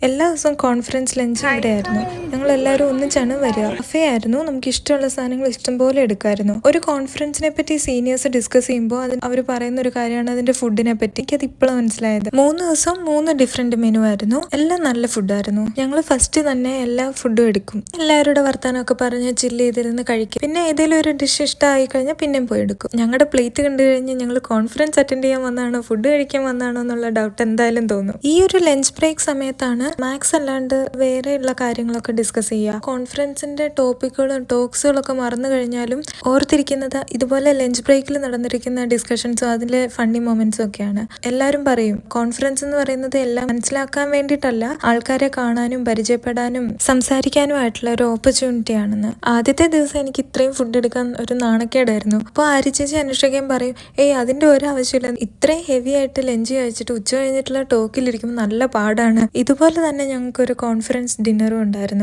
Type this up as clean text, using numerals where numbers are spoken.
എല്ലാ ദിവസവും conference lunch ഇവിടെയായിരുന്നു. ഞങ്ങൾ എല്ലാവരും ഒന്നിച്ചാണ് വരിക. കഫേ ആയിരുന്നു. നമുക്ക് ഇഷ്ടമുള്ള സാധനങ്ങൾ ഇഷ്ടംപോലെ എടുക്കായിരുന്നു. ഒരു കോൺഫറൻസിനെ പറ്റി സീനിയേഴ്സ് ഡിസ്കസ് ചെയ്യുമ്പോൾ അവർ പറയുന്ന ഒരു കാര്യമാണ് അതിന്റെ ഫുഡിനെ പറ്റി. എനിക്കത് ഇപ്പോഴും മനസ്സിലായത്. 3 ദിവസം 3 ഡിഫറെന്റ് മെനു ആയിരുന്നു. എല്ലാം നല്ല ഫുഡായിരുന്നു. ഞങ്ങൾ ഫസ്റ്റ് തന്നെ എല്ലാ ഫുഡും എടുക്കും. എല്ലാവരുടെ വർത്താനമൊക്കെ പറഞ്ഞ് ചില്ല് ചെയ്തിരുന്ന് കഴിക്കും. പിന്നെ ഏതെങ്കിലും ഒരു ഡിഷ് ഇഷ്ടമായി കഴിഞ്ഞാൽ പിന്നെയും പോയി എടുക്കും. ഞങ്ങളുടെ പ്ലേറ്റ് കണ്ടു കഴിഞ്ഞ് ഞങ്ങൾ കോൺഫറൻസ് അറ്റൻഡ് ചെയ്യാൻ വന്നാണോ ഫുഡ് കഴിക്കാൻ വന്നാണോ എന്നുള്ള ഡൗട്ട് എന്തായാലും തോന്നും. ഈ ഒരു ലഞ്ച് ബ്രേക്ക് സമയത്താണ് മാത്സ് അല്ലാണ്ട് വേറെയുള്ള കാര്യങ്ങളൊക്കെ ഡിസ്കസ് ചെയ്യുക. കോൺഫറൻസിന്റെ ടോപ്പിക്കുകളും ടോക്സുകളൊക്കെ മറന്നു കഴിഞ്ഞാലും ഓർത്തിരിക്കുന്നത് ഇതുപോലെ ലഞ്ച് ബ്രേക്കിൽ നടന്നിരിക്കുന്ന ഡിസ്കഷൻസും അതിലെ ഫണ്ണി മൊമെന്റ്സും ഒക്കെയാണ്. എല്ലാവരും പറയും കോൺഫറൻസ് എന്ന് പറയുന്നത് എല്ലാം മനസ്സിലാക്കാൻ വേണ്ടിയിട്ടല്ല, ആൾക്കാരെ കാണാനും പരിചയപ്പെടാനും സംസാരിക്കാനും ആയിട്ടുള്ള ഒരു ഓപ്പർച്യൂണിറ്റി ആണെന്ന്. ആദ്യത്തെ ദിവസം എനിക്ക് ഇത്രയും ഫുഡ് എടുക്കാൻ ഒരു നാണക്കേടായിരുന്നു. അപ്പോൾ ആര്യ ചേച്ചി അനുഷ്ഠിക്കാൻ പറയും, അതിന്റെ ഒരു ആവശ്യമില്ല, ഇത്രയും ഹെവി ആയിട്ട് ലഞ്ച് കഴിച്ചിട്ട് ഉച്ച കഴിഞ്ഞിട്ടുള്ള ടോക്കിലിരിക്കുമ്പോൾ നല്ല പാടാണ്. ഇതുപോലെ തന്നെ ഞങ്ങൾക്കൊരു കോൺഫറൻസ് ഡിന്നറും ഉണ്ടായിരുന്നു.